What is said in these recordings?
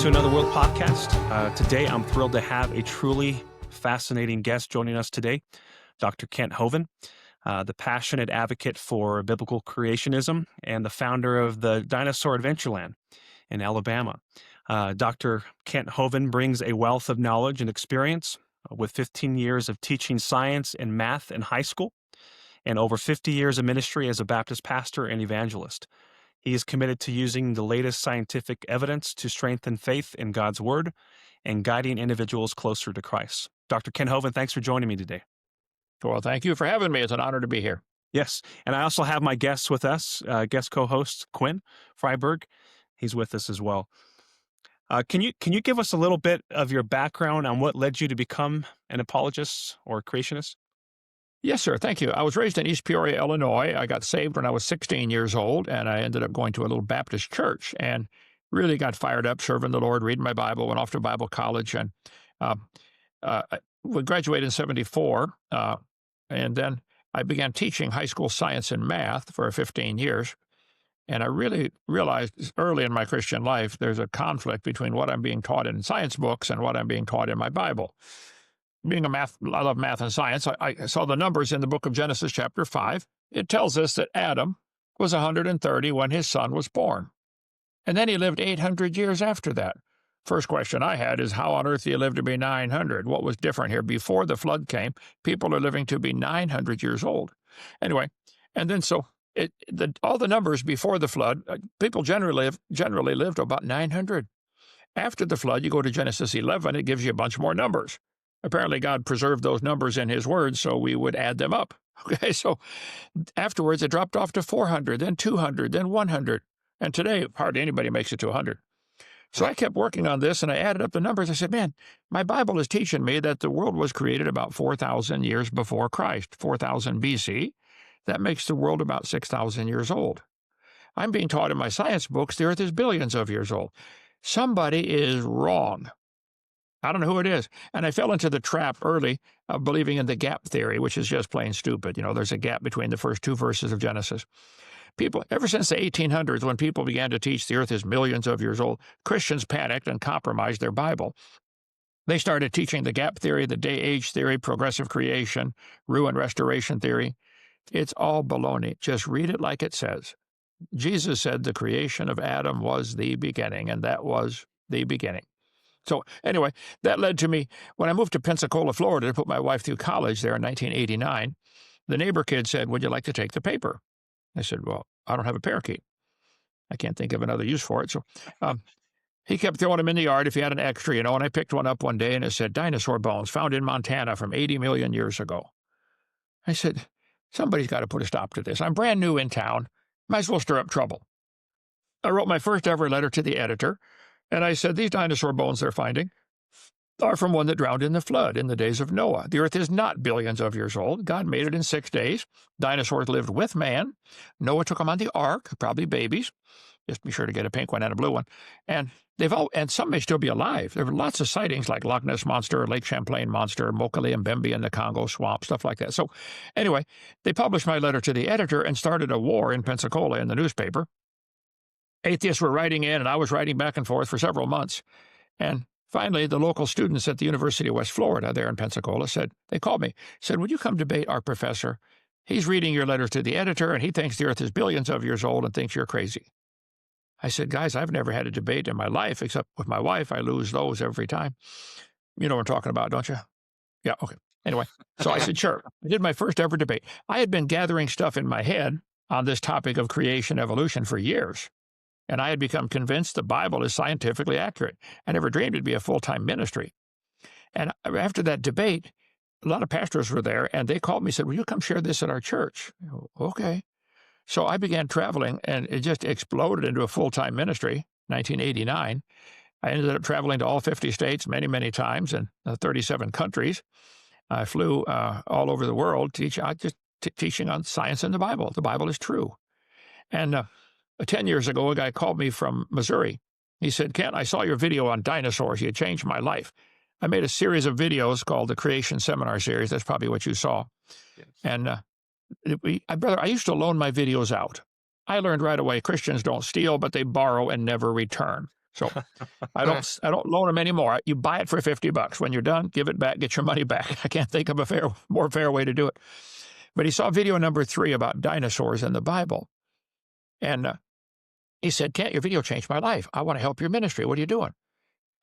to Another World podcast. Today, I'm thrilled to have a truly fascinating guest joining us today, Dr. Kent Hovind, the passionate advocate for biblical creationism and the founder of the Dinosaur Adventureland in Alabama. Dr. Kent Hovind brings a wealth of knowledge and experience with 15 years of teaching science and math in high school and over 50 years of ministry as a Baptist pastor and evangelist. He is committed to using the latest scientific evidence to strengthen faith in God's Word and guiding individuals closer to Christ. Dr. Kent Hovind, thanks for joining me today. Well, thank you for having me. It's an honor to be here. Yes, and I also have my guests with us, guest co-host Quinn Freiberg. He's with us as well. Can you give us a little bit of your background on what led you to become an apologist or creationist? Yes, sir. Thank you. I was raised in East Peoria, Illinois. I got saved when I was 16 years old, and I ended up going to a little Baptist church and really got fired up serving the Lord, reading my Bible, went off to Bible college, and we graduated in 74, and then I began teaching high school science and math for 15 years, and I really realized early in my Christian life there's a conflict between what I'm being taught in science books and what I'm being taught in my Bible. Being I love math and science, I saw the numbers in the book of Genesis chapter 5. It tells us that Adam was 130 when his son was born. And then he lived 800 years after that. First question I had is, how on earth do you live to be 900? What was different here? Before the flood came, people are living to be 900 years old. Anyway, and then all the numbers before the flood, people generally lived about 900. After the flood, you go to Genesis 11, it gives you a bunch more numbers. Apparently, God preserved those numbers in his word, so we would add them up. Okay, so afterwards, it dropped off to 400, then 200, then 100. And today, hardly anybody makes it to 100. So I kept working on this, and I added up the numbers. I said, man, my Bible is teaching me that the world was created about 4,000 years before Christ, 4,000 BC. That makes the world about 6,000 years old. I'm being taught in my science books the earth is billions of years old. Somebody is wrong. I don't know who it is. And I fell into the trap early of believing in the gap theory, which is just plain stupid. You know, there's a gap between the first two verses of Genesis. People, ever since the 1800s, when people began to teach the earth is millions of years old, Christians panicked and compromised their Bible. They started teaching the gap theory, the day-age theory, progressive creation, ruin restoration theory. It's all baloney. Just read it like it says. Jesus said the creation of Adam was the beginning, and that was the beginning. So anyway, that led to me, when I moved to Pensacola, Florida, to put my wife through college there in 1989, the neighbor kid said, would you like to take the paper? I said, well, I don't have a parakeet. I can't think of another use for it. So he kept throwing them in the yard if he had an extra, and I picked one up one day, and it said, dinosaur bones found in Montana from 80 million years ago. I said, somebody's got to put a stop to this. I'm brand new in town. Might as well stir up trouble. I wrote my first ever letter to the editor, and I said, these dinosaur bones they're finding are from one that drowned in the flood in the days of Noah. The earth is not billions of years old. God made it in 6 days. Dinosaurs lived with man. Noah took them on the ark, probably babies. Just be sure to get a pink one and a blue one. And some may still be alive. There were lots of sightings like Loch Ness Monster, Lake Champlain Monster, Mokele Mbembe in the Congo swamp, stuff like that. So anyway, they published my letter to the editor and started a war in Pensacola in the newspaper. Atheists were writing in, and I was writing back and forth for several months. And finally, the local students at the University of West Florida there in Pensacola they called me, said, would you come debate our professor? He's reading your letter to the editor, and he thinks the earth is billions of years old and thinks you're crazy. I said, guys, I've never had a debate in my life, except with my wife. I lose those every time. You know what I'm talking about, don't you? Yeah, okay. Anyway, so I said, sure. I did my first ever debate. I had been gathering stuff in my head on this topic of creation evolution for years. And I had become convinced the Bible is scientifically accurate. I never dreamed it'd be a full-time ministry. And after that debate, a lot of pastors were there, and they called me and said, will you come share this at our church? Okay. So I began traveling, and it just exploded into a full-time ministry, 1989. I ended up traveling to all 50 states many, many times and 37 countries. I flew all over the world teaching on science and the Bible. The Bible is true. And 10 years ago, a guy called me from Missouri. He said, Kent, I saw your video on dinosaurs. You changed my life. I made a series of videos called the Creation Seminar Series. That's probably what you saw. Yes. And brother, I used to loan my videos out. I learned right away Christians don't steal, but they borrow and never return. So I don't loan them anymore. You buy it for $50. When you're done, give it back, get your money back. I can't think of a more fair way to do it. But he saw video number 3 about dinosaurs in the Bible. And he said, Kent, your video changed my life. I want to help your ministry. What are you doing?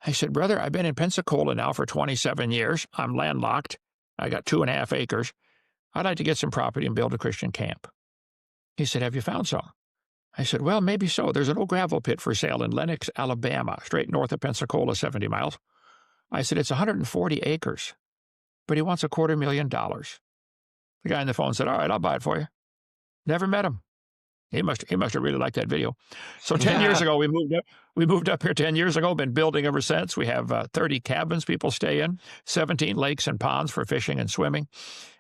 I said, brother, I've been in Pensacola now for 27 years. I'm landlocked. I got 2.5 acres. I'd like to get some property and build a Christian camp. He said, have you found some? I said, well, maybe so. There's an old gravel pit for sale in Lenox, Alabama, straight north of Pensacola, 70 miles. I said, it's 140 acres, but he wants $250,000. The guy on the phone said, all right, I'll buy it for you. Never met him. He must have really liked that video. So 10 years ago, we moved up here 10 years ago, been building ever since. We have 30 cabins people stay in, 17 lakes and ponds for fishing and swimming.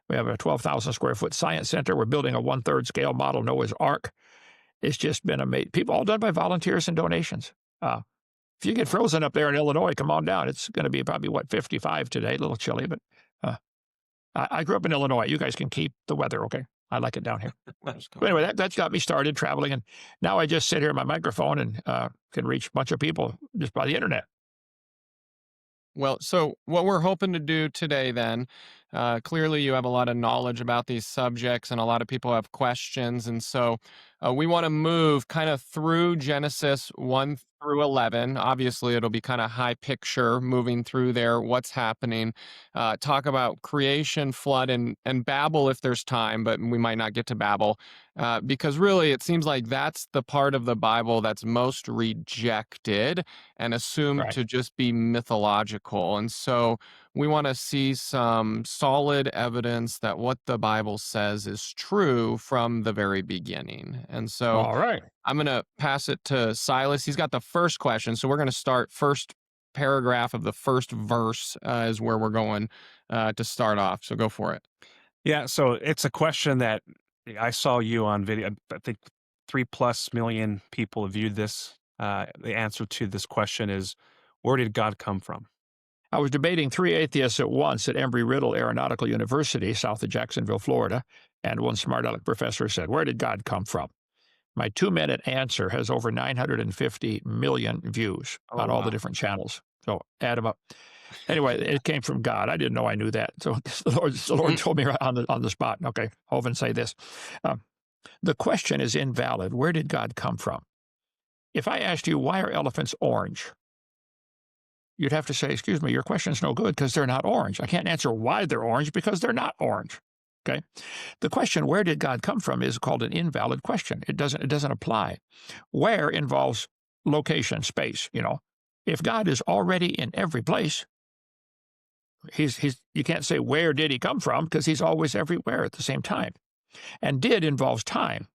We have a 12,000 square foot science center. We're building a 1/3 scale model Noah's Ark. It's just been amazing. People all done by volunteers and donations. If you get frozen up there in Illinois, come on down. It's going to be probably, 55 today, a little chilly, but I grew up in Illinois. You guys can keep the weather, okay? I like it down here. But anyway, that's got me started traveling, and now I just sit here at my microphone and can reach a bunch of people just by the internet. Well, so what we're hoping to do today then, clearly you have a lot of knowledge about these subjects and a lot of people have questions. And so we want to move kind of through Genesis 1 through 11. Obviously, it'll be kind of high picture moving through there, what's happening. Talk about creation, flood, and Babel if there's time, but we might not get to Babel. Because really, it seems like that's the part of the Bible that's most rejected and assumed Right. to just be mythological. And so we want to see some solid evidence that what the Bible says is true from the very beginning. And so All right. I'm going to pass it to Silas. He's got the first question. So we're going to start first paragraph of the first verse is where we're going to start off. So go for it. Yeah, so it's a question that I saw you on video. I think 3+ million people have viewed this. The answer to this question is, where did God come from? I was debating 3 atheists at once at Embry-Riddle Aeronautical University, south of Jacksonville, Florida, and one smart aleck professor said, where did God come from? My 2-minute answer has over 950 million views on all the different channels. So add them up. Anyway, it came from God. I didn't know I knew that. So the Lord told me right on the spot. Okay, Hovind, say this. The question is invalid. Where did God come from? If I asked you, why are elephants orange? You'd have to say, excuse me, your question's no good because they're not orange. I can't answer why they're orange because they're not orange. Okay. The question, where did God come from, is called an invalid question. It doesn't apply. Where involves location, space, If God is already in every place, you can't say where did he come from because he's always everywhere at the same time. And did involves time,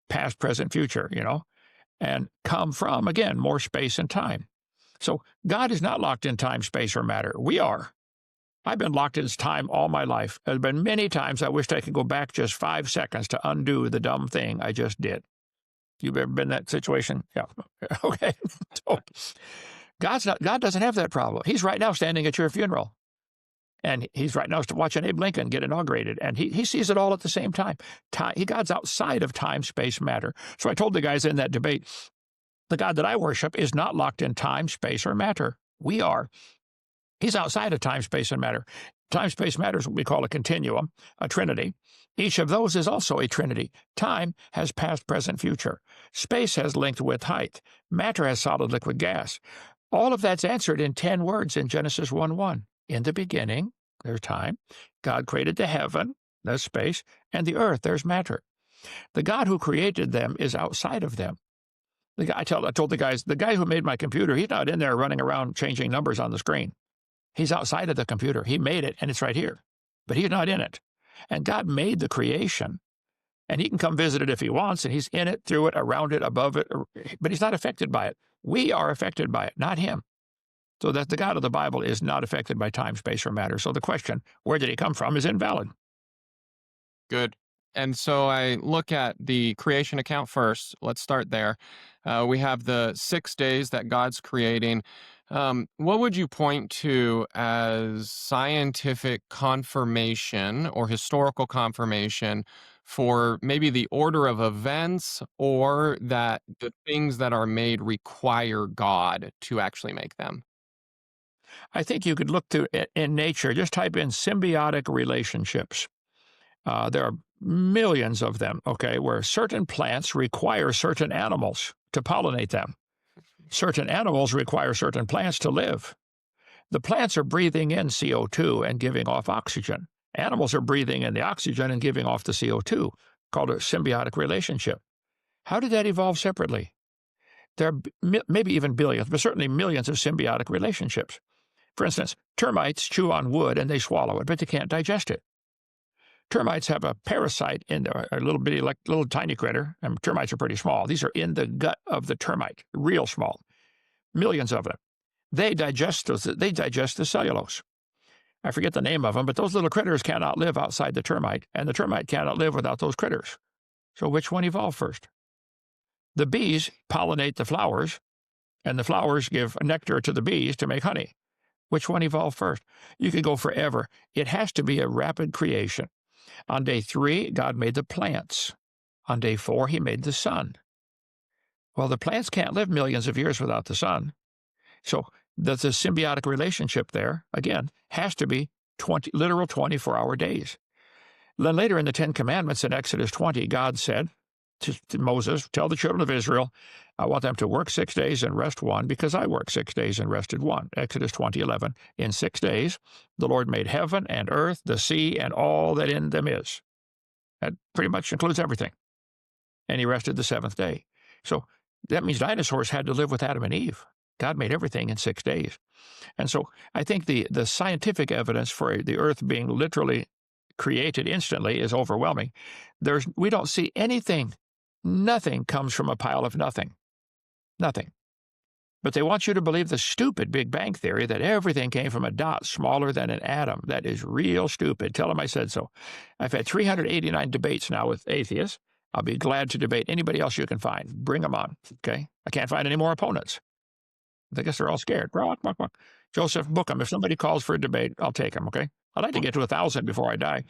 past, present, future, and come from, again, more space and time. So God is not locked in time, space, or matter. We are. I've been locked in time all my life. There have been many times I wished I could go back just 5 seconds to undo the dumb thing I just did. You've ever been in that situation? Yeah. Okay. So God doesn't have that problem. He's right now standing at your funeral. And he's right now watching Abe Lincoln get inaugurated. And he sees it all at the same time. God's outside of time, space, matter. So I told the guys in that debate, the God that I worship is not locked in time, space, or matter. We are. He's outside of time, space, and matter. Time, space, matter is what we call a continuum, a trinity. Each of those is also a trinity. Time has past, present, future. Space has length, width, height. Matter has solid, liquid, gas. All of that's answered in 10 words in Genesis 1:1. In the beginning, there's time. God created the heaven, there's space, and the earth, there's matter. The God who created them is outside of them. I told the guys, the guy who made my computer, he's not in there running around changing numbers on the screen. He's outside of the computer. He made it, and it's right here. But he's not in it. And God made the creation, and he can come visit it if he wants, and he's in it, through it, around it, above it, but he's not affected by it. We are affected by it, not him. So that the God of the Bible is not affected by time, space, or matter. So the question, where did he come from, is invalid. Good. And so I look at the creation account first. Let's start there. We have the 6 days that God's creating. What would you point to as scientific confirmation or historical confirmation for maybe the order of events, or that the things that are made require God to actually make them? I think you could look to in nature, just type in symbiotic relationships. There are millions of them, okay, where certain plants require certain animals to pollinate them. Certain animals require certain plants to live. The plants are breathing in CO2 and giving off oxygen. Animals are breathing in the oxygen and giving off the CO2, called a symbiotic relationship. How did that evolve separately? There are maybe even billions, but certainly millions of symbiotic relationships. For instance, termites chew on wood and they swallow it, but they can't digest it. Termites have a parasite in there, a little bitty, like little tiny critter, and termites are pretty small. These are in the gut of the termite, real small, millions of them. They digest the cellulose. I forget the name of them, but those little critters cannot live outside the termite, and the termite cannot live without those critters. So which one evolved first? The bees pollinate the flowers, and the flowers give nectar to the bees to make honey. Which one evolved first? You could go forever. It has to be a rapid creation. On day 3, God made the plants. On day 4, he made the sun. Well, the plants can't live millions of years without the sun. So the symbiotic relationship there, again, has to be literal 24-hour days. Then later in the 10 Commandments in Exodus 20, God said to Moses, tell the children of Israel, I want them to work 6 days and rest 1, because I worked 6 days and rested 1. Exodus 20:11. In 6 days, the Lord made heaven and earth, the sea, and all that in them is. That pretty much includes everything. And he rested the 7th day. So that means dinosaurs had to live with Adam and Eve. God made everything in 6 days. And so I think the scientific evidence for the earth being literally created instantly is overwhelming. We don't see anything. Nothing comes from a pile of nothing. Nothing. But they want you to believe the stupid Big Bang theory that everything came from a dot smaller than an atom. That is real stupid. Tell them I said so. I've had 389 debates now with atheists. I'll be glad to debate anybody else you can find. Bring them on, okay? I can't find any more opponents. I guess they're all scared. Joseph, book them. If somebody calls for a debate, I'll take them, okay? I'd like to get to 1,000 before I die.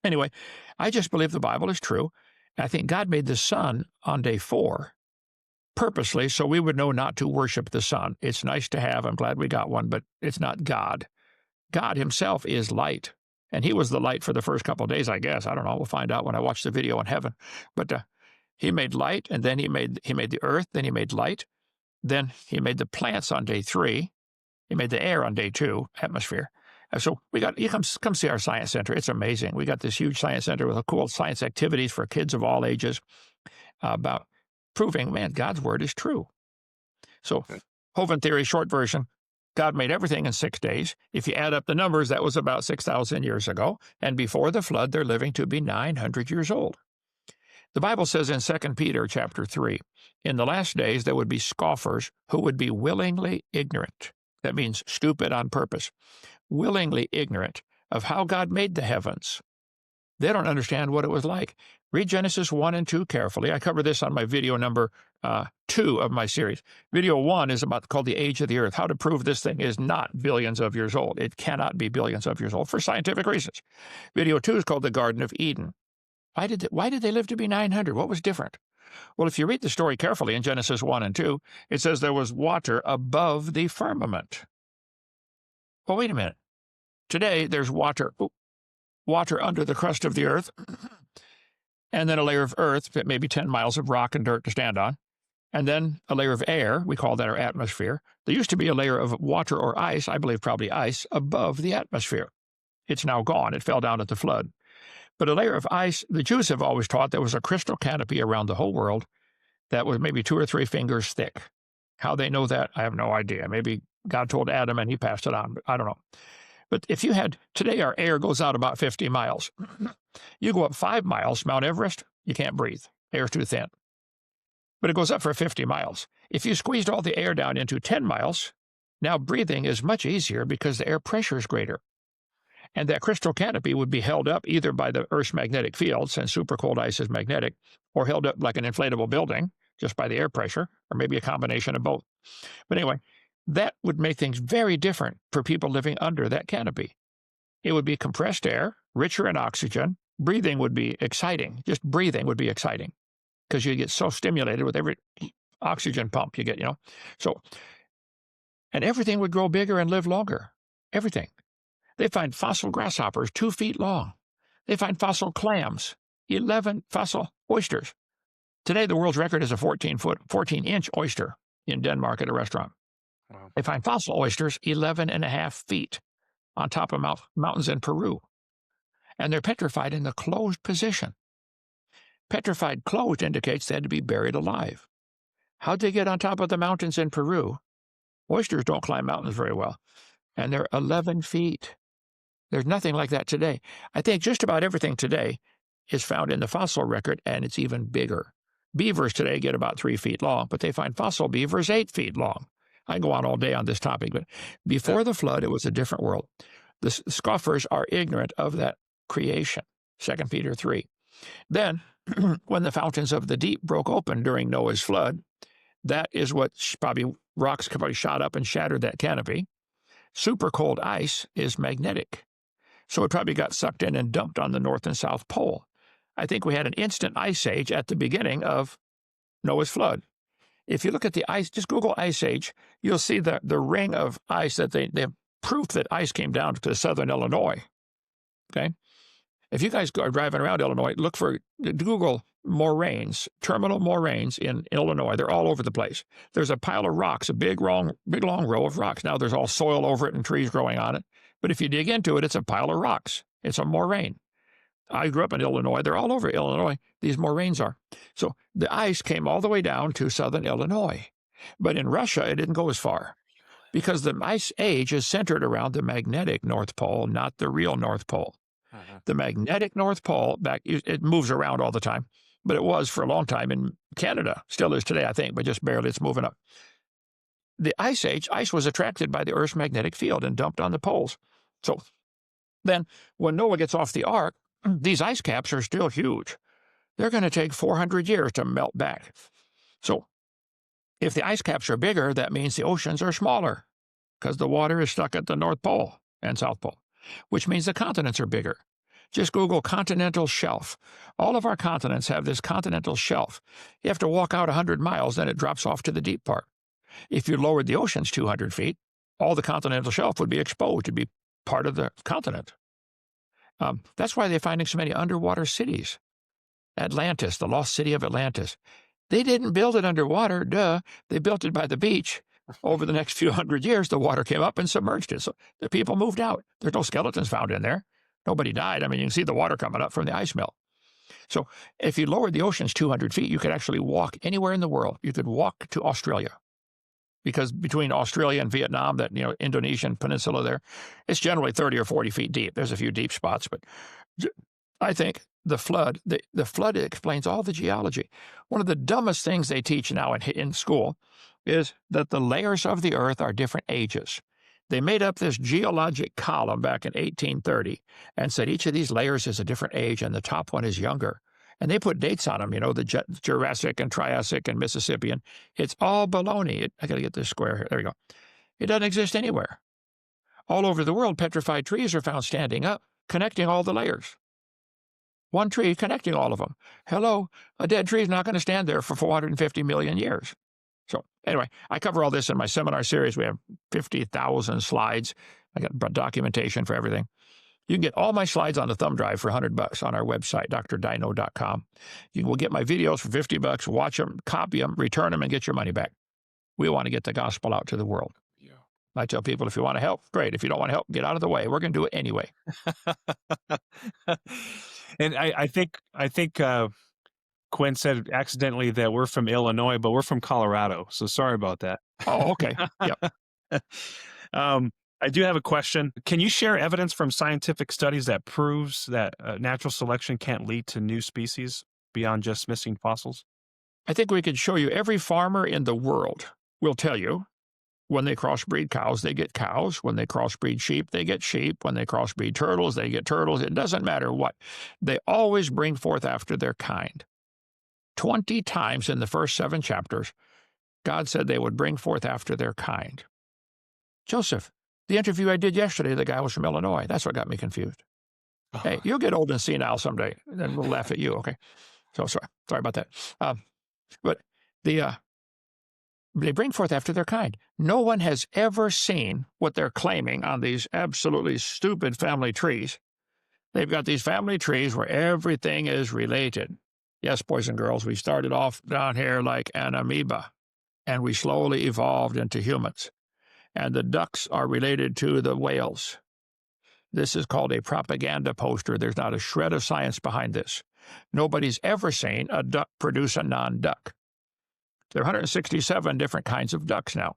Anyway, I just believe the Bible is true. I think God made the sun on day 4 purposely so we would know not to worship the sun. It's nice to have. I'm glad we got one, but it's not God. God himself is light, and he was the light for the first couple of days, I guess. I don't know. We'll find out when I watch the video in heaven. But he made light, and then he made the earth, then he made light. Then he made the plants on day 3. He made the air on day 2, atmosphere. So you come see our science center. It's amazing. We got this huge science center with cool science activities for kids of all ages about proving, man, God's word is true. So Hovind theory, short version, God made everything in 6 days. If you add up the numbers, that was about 6,000 years ago. And before the flood, they're living to be 900 years old. The Bible says in 2 Peter chapter 3, in the last days there would be scoffers who would be willingly ignorant. That means stupid on purpose. Willingly ignorant of how God made the heavens. They don't understand what it was like. Read Genesis 1 and 2 carefully. I cover this on my video number 2 of my series. Video 1 is called The Age of the Earth, how to prove this thing is not billions of years old. It cannot be billions of years old for scientific reasons. Video 2 is called The Garden of Eden. Why did they live to be 900? What was different? Well, if you read the story carefully in Genesis 1 and 2, it says there was water above the firmament. Well, wait a minute. Today, there's water under the crust of the earth, and then a layer of earth, maybe 10 miles of rock and dirt to stand on, and then a layer of air, we call that our atmosphere. There used to be a layer of water or ice, I believe probably ice, above the atmosphere. It's now gone. It fell down at the flood. But a layer of ice, the Jews have always taught there was a crystal canopy around the whole world that was maybe 2 or 3 fingers thick. How they know that, I have no idea. Maybe God told Adam and he passed it on, but I don't know. But if you had, today our air goes out about 50 miles. You go up 5 miles, Mount Everest, you can't breathe. Air's too thin. But it goes up for 50 miles. If you squeezed all the air down into 10 miles, now breathing is much easier because the air pressure is greater. And that crystal canopy would be held up either by the Earth's magnetic field, since supercold ice is magnetic, or held up like an inflatable building, just by the air pressure, or maybe a combination of both. But anyway, that would make things very different for people living under that canopy. It would be compressed air, richer in oxygen, breathing would be exciting. Just breathing would be exciting because you get so stimulated with every oxygen pump you get, So, and everything would grow bigger and live longer. Everything. They find fossil grasshoppers 2 feet long. They find fossil clams, 11 fossil oysters. Today, the world's record is a 14-inch oyster in Denmark at a restaurant. Wow. They find fossil oysters 11.5 feet on top of mountains in Peru. And they're petrified in the closed position. Petrified closed indicates they had to be buried alive. How'd they get on top of the mountains in Peru? Oysters don't climb mountains very well. And they're 11 feet. There's nothing like that today. I think just about everything today is found in the fossil record, and it's even bigger. Beavers today get about 3 feet long, but they find fossil beavers 8 feet long. I can go on all day on this topic, but before the flood, it was a different world. The scoffers are ignorant of that creation, 2 Peter 3. Then, when the fountains of the deep broke open during Noah's flood, that is what rocks probably shot up and shattered that canopy. Super cold ice is magnetic. So it probably got sucked in and dumped on the North and South Pole. I think we had an instant ice age at the beginning of Noah's flood. If you look at the ice, just Google ice age, you'll see the ring of ice that they have proof that ice came down to southern Illinois. Okay? If you guys are driving around Illinois, Google moraines, terminal moraines in Illinois. They're all over the place. There's a pile of rocks, a big long row of rocks. Now there's all soil over it and trees growing on it. But if you dig into it, it's a pile of rocks. It's a moraine. I grew up in Illinois. They're all over Illinois. These moraines are. So the ice came all the way down to southern Illinois. But in Russia, it didn't go as far because the ice age is centered around the magnetic North Pole, not the real North Pole. The magnetic North Pole, it moves around all the time, but it was for a long time in Canada. Still is today, I think, but just barely it's moving up. The ice age, ice was attracted by the Earth's magnetic field and dumped on the poles. So then when Noah gets off the ark, these ice caps are still huge. They're going to take 400 years to melt back. So if the ice caps are bigger, that means the oceans are smaller because the water is stuck at the North Pole and South Pole, which means the continents are bigger. Just Google continental shelf. All of our continents have this continental shelf. You have to walk out 100 miles, then it drops off to the deep part. If you lowered the oceans 200 feet, all the continental shelf would be exposed to be part of the continent. That's why they're finding so many underwater cities. Atlantis, the lost city of Atlantis. They didn't build it underwater, duh. They built it by the beach. Over the next few hundred years, the water came up and submerged it. So the people moved out. There's no skeletons found in there. Nobody died. I mean, you can see the water coming up from the ice melt. So if you lowered the oceans 200 feet, you could actually walk anywhere in the world. You could walk to Australia. Because between Australia and Vietnam, that Indonesian peninsula there, it's generally 30 or 40 feet deep. There's a few deep spots, but I think the flood explains all the geology. One of the dumbest things they teach now in school is that the layers of the Earth are different ages. They made up this geologic column back in 1830 and said each of these layers is a different age and the top one is younger. And they put dates on them, the Jurassic and Triassic and Mississippian. It's all baloney. I got to get this square here. There we go. It doesn't exist anywhere. All over the world, petrified trees are found standing up, connecting all the layers. One tree connecting all of them. Hello, a dead tree is not going to stand there for 450 million years. So anyway, I cover all this in my seminar series. We have 50,000 slides. I got documentation for everything. You can get all my slides on a thumb drive for $100 on our website, drdino.com. You will get my videos for $50, watch them, copy them, return them, and get your money back. We want to get the gospel out to the world. Yeah. I tell people, if you want to help, great. If you don't want to help, get out of the way. We're going to do it anyway. And I think Quinn said accidentally that we're from Illinois, but we're from Colorado. So sorry about that. Oh, okay. Yep. I do have a question. Can you share evidence from scientific studies that proves that natural selection can't lead to new species beyond just missing fossils? I think we could show you every farmer in the world will tell you when they crossbreed cows, they get cows. When they crossbreed sheep, they get sheep. When they crossbreed turtles, they get turtles. It doesn't matter what. They always bring forth after their kind. 20 times in the first 7 chapters, God said they would bring forth after their kind. Joseph, the interview I did yesterday, the guy was from Illinois. That's what got me confused. Hey, you'll get old and senile someday, and then we'll laugh at you, okay? So sorry about that. But they bring forth after their kind. No one has ever seen what they're claiming on these absolutely stupid family trees. They've got these family trees where everything is related. Yes, boys and girls, we started off down here like an amoeba, and we slowly evolved into humans. And the ducks are related to the whales. This is called a propaganda poster. There's not a shred of science behind this. Nobody's ever seen a duck produce a non-duck. There are 167 different kinds of ducks now.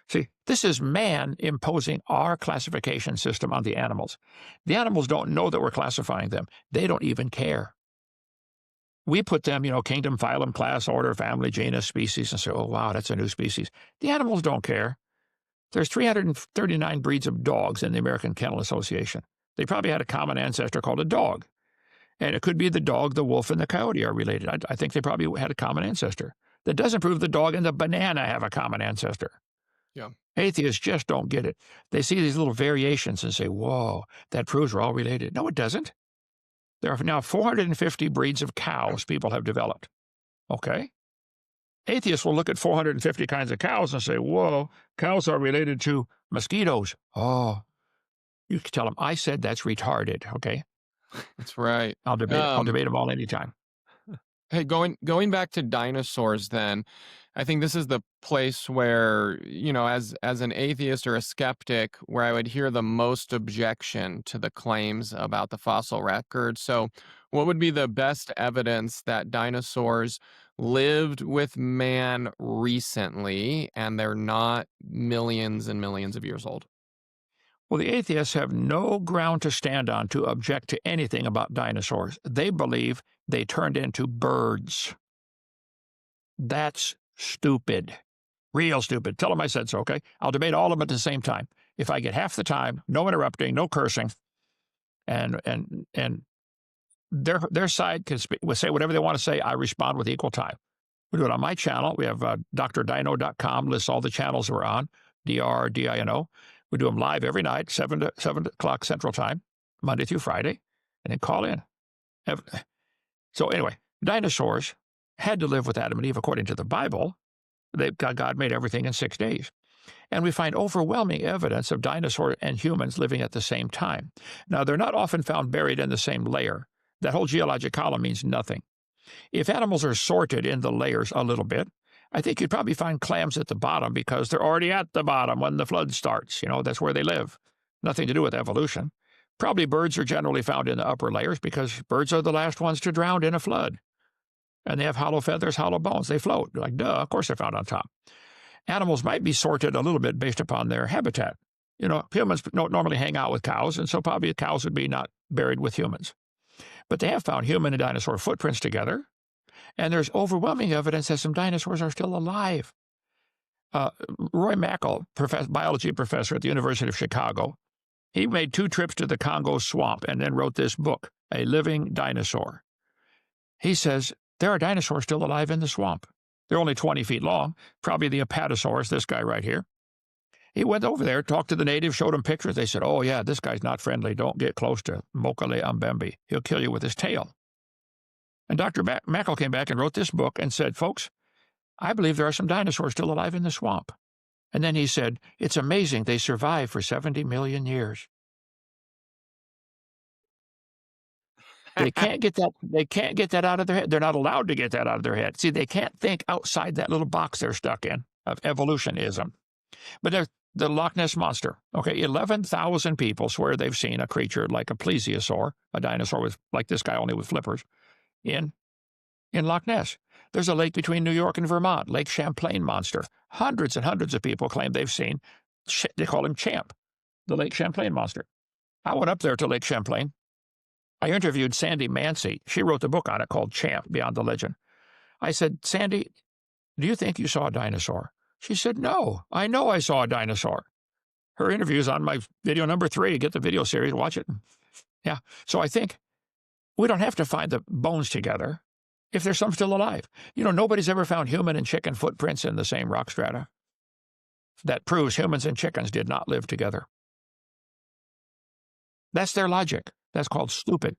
See, this is man imposing our classification system on the animals. The animals don't know that we're classifying them. They don't even care. We put them, kingdom, phylum, class, order, family, genus, species, and say, oh, wow, that's a new species. The animals don't care. There's 339 breeds of dogs in the American Kennel Association. They probably had a common ancestor called a dog. And it could be the dog, the wolf, and the coyote are related. I think they probably had a common ancestor. That doesn't prove the dog and the banana have a common ancestor. Yeah. Atheists just don't get it. They see these little variations and say, whoa, that proves we're all related. No, it doesn't. There are now 450 breeds of cows people have developed. Okay? Atheists will look at 450 kinds of cows and say, whoa, cows are related to mosquitoes. Oh, you can tell them, I said that's retarded, okay? That's right. I'll debate them all anytime. Hey, going back to dinosaurs then, I think this is the place where, as an atheist or a skeptic, where I would hear the most objection to the claims about the fossil record. So what would be the best evidence that dinosaurs lived with man recently and they're not millions and millions of years old? Well, the atheists have no ground to stand on to object to anything about dinosaurs. They believe they turned into birds. That's stupid. Real stupid. Tell them I said so, okay? I'll debate all of them at the same time. If I get half the time, no interrupting, no cursing, and their side can say whatever they want to say, I respond with equal time. We do it on my channel. We have drdino.com, lists all the channels we're on, DRDINO. We do them live every night, 7 o'clock Central Time, Monday through Friday, and then call in. So anyway, dinosaurs had to live with Adam and Eve according to the Bible. God made everything in 6 days. And we find overwhelming evidence of dinosaurs and humans living at the same time. Now, they're not often found buried in the same layer. That whole geologic column means nothing. If animals are sorted in the layers a little bit, I think you'd probably find clams at the bottom because they're already at the bottom when the flood starts. That's where they live. Nothing to do with evolution. Probably birds are generally found in the upper layers because birds are the last ones to drown in a flood. And they have hollow feathers, hollow bones. They float. Like, duh, of course they're found on top. Animals might be sorted a little bit based upon their habitat. Humans don't normally hang out with cows, and so probably cows would be not buried with humans. But they have found human and dinosaur footprints together. And there's overwhelming evidence that some dinosaurs are still alive. Roy Mackel, biology professor at the University of Chicago, he made 2 trips to the Congo swamp and then wrote this book, A Living Dinosaur. He says, there are dinosaurs still alive in the swamp. They're only 20 feet long, probably the Apatosaurus, this guy right here. He went over there, talked to the natives, showed them pictures. They said, oh, yeah, this guy's not friendly. Don't get close to Mokele Mbembe. He'll kill you with his tail. And Dr. Mackel came back and wrote this book and said, folks, I believe there are some dinosaurs still alive in the swamp. And then he said, it's amazing they survived for 70 million years. They can't get that out of their head. They're not allowed to get that out of their head. See, they can't think outside that little box they're stuck in of evolutionism. But there's the Loch Ness Monster. Okay, 11,000 people swear they've seen a creature like a plesiosaur, a dinosaur with like this guy only with flippers, in Loch Ness. There's a lake between New York and Vermont, Lake Champlain Monster. Hundreds and hundreds of people claim they've seen, they call him Champ, the Lake Champlain Monster. I went up there to Lake Champlain. I interviewed Sandy Mancy. She wrote the book on it called Champ, Beyond the Legend. I said, Sandy, do you think you saw a dinosaur? She said, no, I know I saw a dinosaur. Her interview's on my video number 3. Get the video series, watch it. Yeah, so I think we don't have to find the bones together if there's some still alive. Nobody's ever found human and chicken footprints in the same rock strata. That proves humans and chickens did not live together. That's their logic. That's called stupid.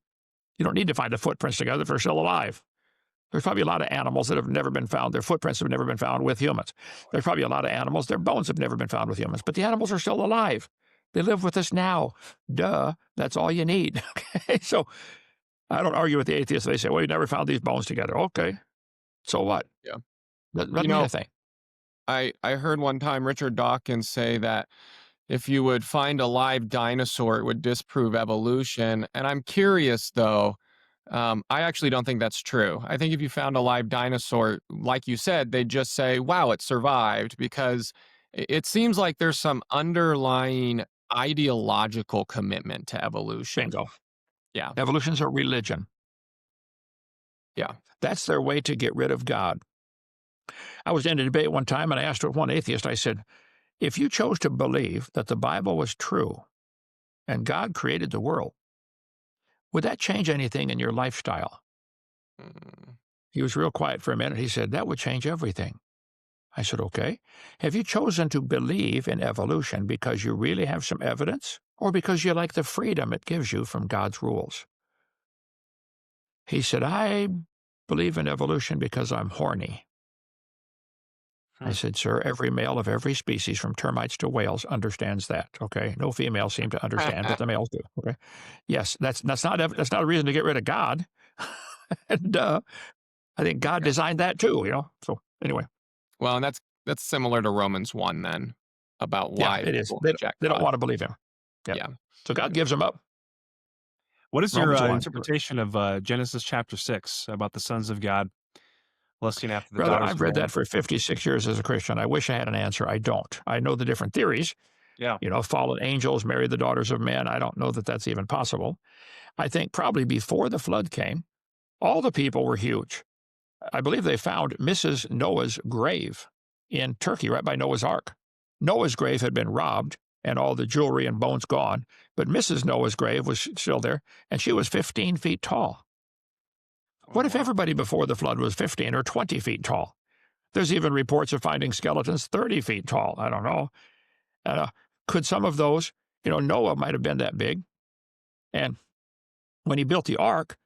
You don't need to find the footprints together if they're still alive. There's probably a lot of animals that have never been found. Their footprints have never been found with humans. There's probably a lot of animals, their bones have never been found with humans, but the animals are still alive. They live with us now. Duh, that's all you need. Okay, so I don't argue with the atheists. They say, well, you never found these bones together. Okay, so what? Yeah. Doesn't You mean a know, thing. I heard one time Richard Dawkins say that if you would find a live dinosaur, it would disprove evolution. And I'm curious, though. I actually don't think that's true. I think if you found a live dinosaur, like you said, they'd just say, wow, it survived, because it seems like there's some underlying ideological commitment to evolution. Bingo. Yeah. Evolution's a religion. Yeah. That's their way to get rid of God. I was in a debate one time, and I asked one atheist, I said, if you chose to believe that the Bible was true and God created the world, would that change anything in your lifestyle? Mm. He was real quiet for a minute. He said, that would change everything. I said, okay. Have you chosen to believe in evolution because you really have some evidence, or because you like the freedom it gives you from God's rules? He said, I believe in evolution because I'm horny. I said, sir, every male of every species, from termites to whales, understands that. Okay, no females seem to understand, but the males do. Okay, yes, that's not a reason to get rid of God. And I think God Yeah. designed that too. So anyway, Well, and that's similar to Romans 1 then, about yeah, why it is. people They reject they don't God. want to believe him. Yeah. Yeah. So God gives them up. What is your Romans 1. interpretation of Genesis chapter 6 about the sons of God lusting after the Brother, daughters I've of read men? that for 56 years as a Christian. I wish I had an answer. I don't. I know the different theories. Yeah. Fallen angels marry the daughters of men. I don't know that that's even possible. I think probably before the flood came, all the people were huge. I believe they found Mrs. Noah's grave in Turkey, right by Noah's Ark. Noah's grave had been robbed and all the jewelry and bones gone, but Mrs. Noah's grave was still there, and she was 15 feet tall. What if everybody before the flood was 15 or 20 feet tall? There's even reports of finding skeletons 30 feet tall. I don't know. Could some of those, Noah might have been that big. And when he built the ark,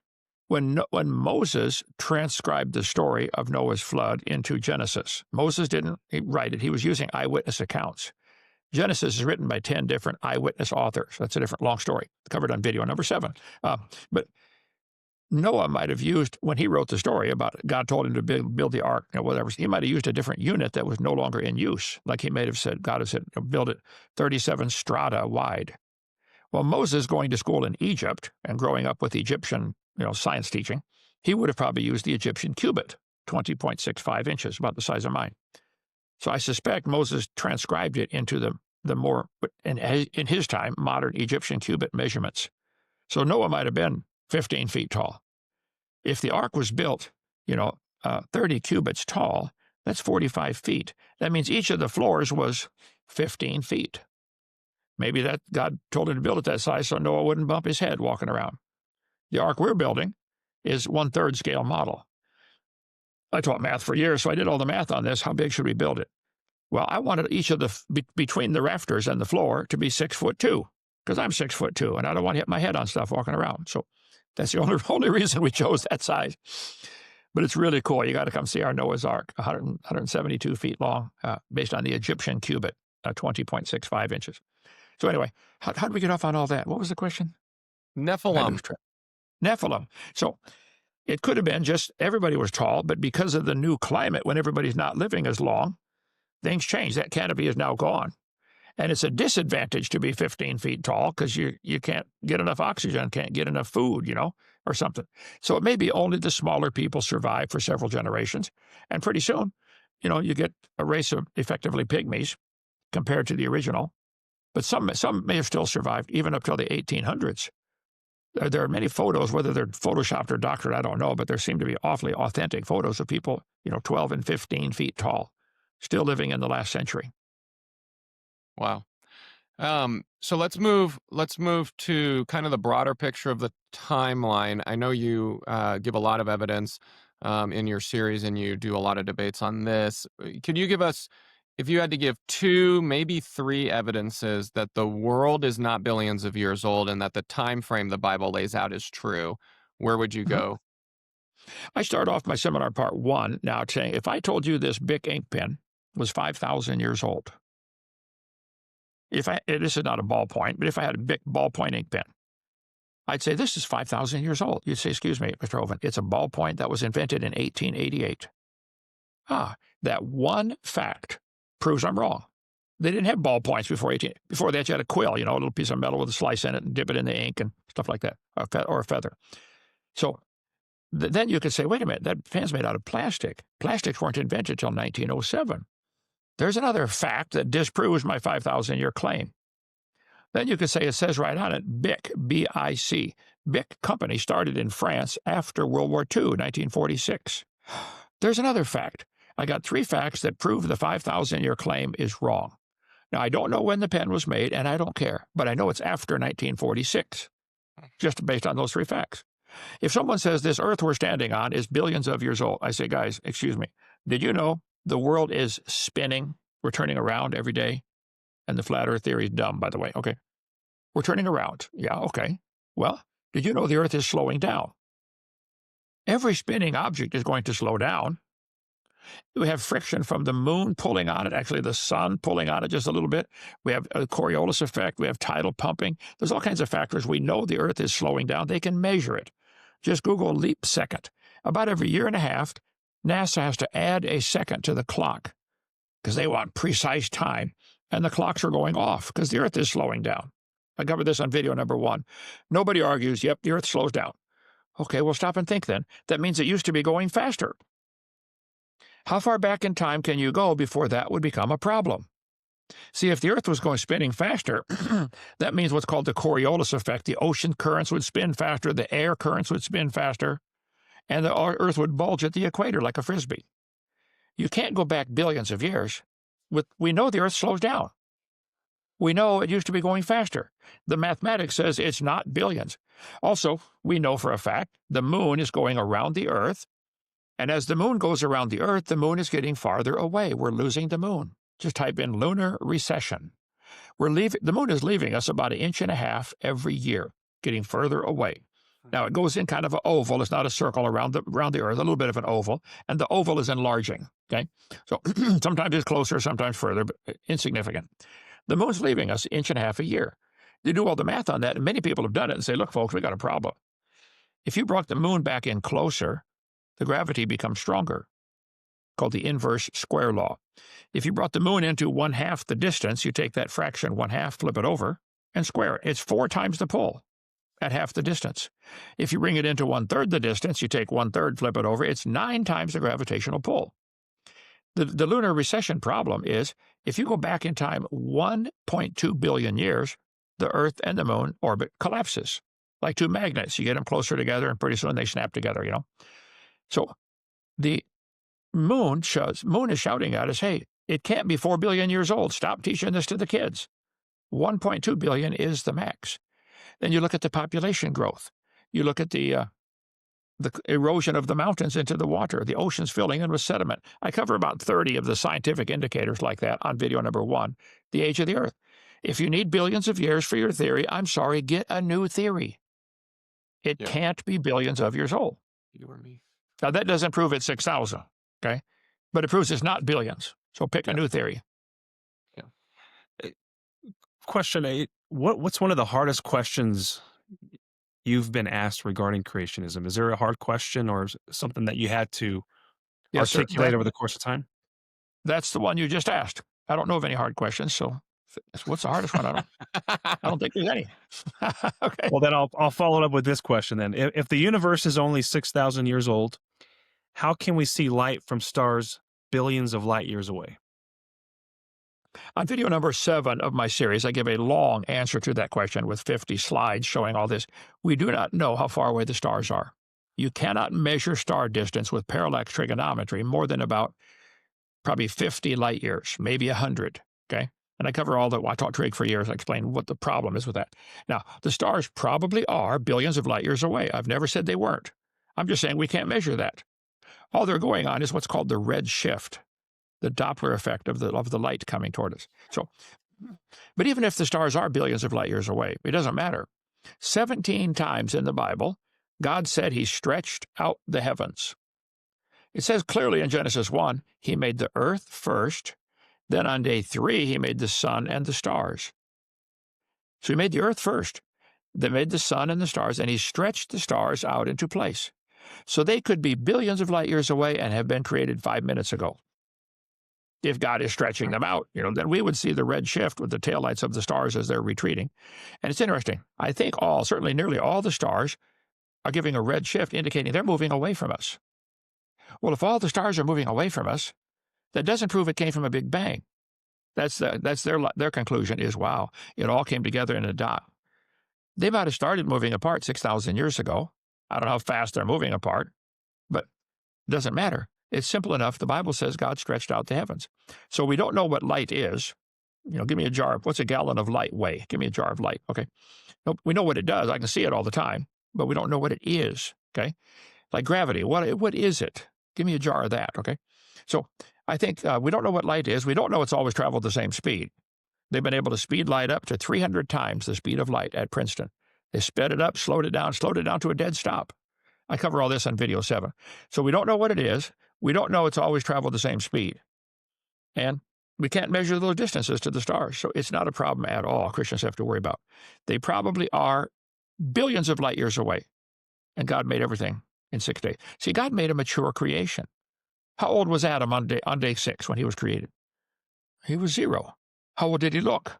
when Moses transcribed the story of Noah's flood into Genesis, Moses didn't write it. He was using eyewitness accounts. Genesis is written by 10 different eyewitness authors. That's a different long story, covered on video number 7. But Noah might have used, when he wrote the story about God told him to build the ark, whatever, he might have used a different unit that was no longer in use. Like he may have said, God had said, build it 37 strata wide. Well, Moses going to school in Egypt and growing up with Egyptian, science teaching, he would have probably used the Egyptian cubit, 20.65 inches, about the size of mine. So I suspect Moses transcribed it into the more, in his time, modern Egyptian cubit measurements. So Noah might have been 15 feet tall. If the ark was built, 30 cubits tall, that's 45 feet. That means each of the floors was 15 feet. Maybe that God told him to build it that size so Noah wouldn't bump his head walking around. The ark we're building is 1/3 scale model. I taught math for years, so I did all the math on this. How big should we build it? Well, I wanted each of between the rafters and the floor to be 6'2", because I'm 6'2", and I don't want to hit my head on stuff walking around. So that's the only reason we chose that size. But it's really cool. You got to come see our Noah's Ark, 172 feet long, based on the Egyptian cubit, 20.65 inches. So anyway, how did we get off on all that? What was the question? Nephilim. Nephilim. So it could have been just everybody was tall, but because of the new climate, when everybody's not living as long, things change. That canopy is now gone. And it's a disadvantage to be 15 feet tall because you can't get enough oxygen, can't get enough food, or something. So it may be only the smaller people survive for several generations. And pretty soon, you get a race of effectively pygmies compared to the original. But some may have still survived even up till the 1800s. There are many photos, whether they're photoshopped or doctored, I don't know, but there seem to be awfully authentic photos of people, 12 and 15 feet tall, still living in the last century. Wow. So let's move to kind of the broader picture of the timeline. I know you give a lot of evidence in your series, and you do a lot of debates on this. Can you give us If you had to give 2, maybe 3 evidences that the world is not billions of years old and that the time frame the Bible lays out is true, where would you Mhm. go? I start off my seminar part 1 now saying, if I told you this Bic ink pen was 5,000 years old, this is not a ballpoint, but if I had a Bic ballpoint ink pen, I'd say this is 5,000 years old. You'd say, excuse me, Mr. Hovind, it's a ballpoint that was invented in 1888. That one fact proves I'm wrong. They didn't have ballpoints before that. You had a quill, a little piece of metal with a slice in it and dip it in the ink and stuff like that, or a feather. So then you could say, wait a minute, that pen's made out of plastic. Plastics weren't invented until 1907. There's another fact that disproves my 5,000-year claim. Then you could say it says right on it, Bic, B-I-C. Bic company started in France after World War II, 1946. There's another fact. I got 3 facts that prove the 5,000-year claim is wrong. Now, I don't know when the pen was made, and I don't care, but I know it's after 1946, just based on those 3 facts. If someone says this Earth we're standing on is billions of years old, I say, guys, excuse me, did you know the world is spinning? We're turning around every day. And the flat Earth theory is dumb, by the way. Okay. We're turning around. Yeah, okay. Well, did you know the Earth is slowing down? Every spinning object is going to slow down. We have friction from the moon pulling on it, actually the sun pulling on it just a little bit. We have a Coriolis effect. We have tidal pumping. There's all kinds of factors. We know the Earth is slowing down. They can measure it. Just Google leap second. About every year and a half, NASA has to add a second to the clock because they want precise time. And the clocks are going off because the Earth is slowing down. I covered this on video number 1. Nobody argues, yep, the Earth slows down. Okay, well, stop and think then. That means it used to be going faster. How far back in time can you go before that would become a problem? See, if the Earth was going spinning faster, that means what's called the Coriolis effect. The ocean currents would spin faster, the air currents would spin faster, and the Earth would bulge at the equator like a frisbee. You can't go back billions of years. We know the Earth slows down. We know it used to be going faster. The mathematics says it's not billions. Also, we know for a fact the moon is going around the Earth, and as the moon goes around the Earth, the moon is getting farther away. We're losing the moon. Just type in lunar recession. The moon is leaving us about 1.5 inches every year, getting further away. Now, it goes in kind of an oval. It's not a circle around the Earth, a little bit of an oval, and the oval is enlarging, okay? So sometimes it's closer, sometimes further, but insignificant. The moon's leaving us 1.5 inches a year. They do all the math on that, and many people have done it and say, look, folks, we got a problem. If you brought the moon back in closer, the gravity becomes stronger, called the inverse square law. If you brought the moon into 1/2 the distance, you take that fraction 1/2, flip it over, and square it. It's 4 times the pull at half the distance. If you bring it into 1/3 the distance, you take 1/3, flip it over, it's 9 times the gravitational pull. The lunar recession problem is, if you go back in time 1.2 billion years, the Earth and the moon orbit collapses. Like 2 magnets. You get them closer together, and pretty soon they snap together, So the moon is shouting at us, hey, it can't be 4 billion years old. Stop teaching this to the kids. 1.2 billion is the max. Then you look at the population growth. You look at the erosion of the mountains into the water, the oceans filling in with sediment. I cover about 30 of the scientific indicators like that on video number 1, the age of the Earth. If you need billions of years for your theory, I'm sorry, get a new theory. It can't be billions of years old. You or me. Now, that doesn't prove it's 6,000, okay? But it proves it's not billions. So pick a new theory. Question 8. What's one of the hardest questions you've been asked regarding creationism? Is there a hard question or something that you had to articulate over the course of time? That's the one you just asked. I don't know of any hard questions, so what's the hardest one? I don't think there's any. Okay. Well, then I'll follow it up with this question then. If the universe is only 6,000 years old, how can we see light from stars billions of light years away? On video number 7 of my series, I give a long answer to that question with 50 slides showing all this. We do not know how far away the stars are. You cannot measure star distance with parallax trigonometry more than about probably 50 light years, maybe 100, okay? And I cover all that. I taught trig for years. I explain what the problem is with that. Now, the stars probably are billions of light years away. I've never said they weren't. I'm just saying we can't measure that. All they're going on is what's called the red shift. the Doppler effect of the light coming toward us. So, but even if the stars are billions of light years away, it doesn't matter. 17 times in the Bible, God said he stretched out the heavens. It says clearly in Genesis 1, he made the earth first, then on day 3, he made the sun and the stars. So he made the earth first, then made the sun and the stars, and he stretched the stars out into place. So they could be billions of light years away and have been created 5 minutes ago. If God is stretching them out, then we would see the red shift with the taillights of the stars as they're retreating. And it's interesting. I think certainly nearly all the stars are giving a red shift, indicating they're moving away from us. Well, if all the stars are moving away from us, that doesn't prove it came from a Big Bang. That's their conclusion is, wow, it all came together in a dot. They might have started moving apart 6,000 years ago. I don't know how fast they're moving apart, but it doesn't matter. It's simple enough. The Bible says God stretched out the heavens. So we don't know what light is. Give me a jar. What's a gallon of light weigh? Give me a jar of light. Okay. Nope, we know what it does. I can see it all the time, but we don't know what it is. Okay. Like gravity. What is it? Give me a jar of that. Okay. So I think we don't know what light is. We don't know it's always traveled the same speed. They've been able to speed light up to 300 times the speed of light at Princeton. They sped it up, slowed it down to a dead stop. I cover all this on video 7. So we don't know what it is. We don't know it's always traveled the same speed. And we can't measure those distances to the stars. So it's not a problem at all Christians have to worry about. They probably are billions of light years away. And God made everything in 6 days. See, God made a mature creation. How old was Adam on day 6 when he was created? He was 0. How old did he look?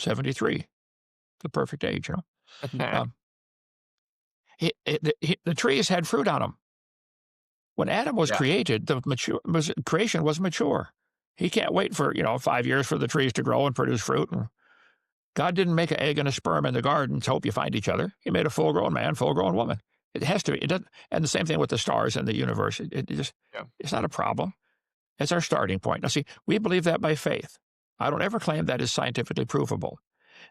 73. The perfect age, the trees had fruit on them. When Adam was created, creation was mature. He can't wait for 5 years for the trees to grow and produce fruit. And God didn't make an egg and a sperm in the garden to hope you find each other. He made a full-grown man, full-grown woman. It has to be. It doesn't. And the same thing with the stars and the universe. It's not a problem. It's our starting point. Now, see, we believe that by faith. I don't ever claim that is scientifically provable.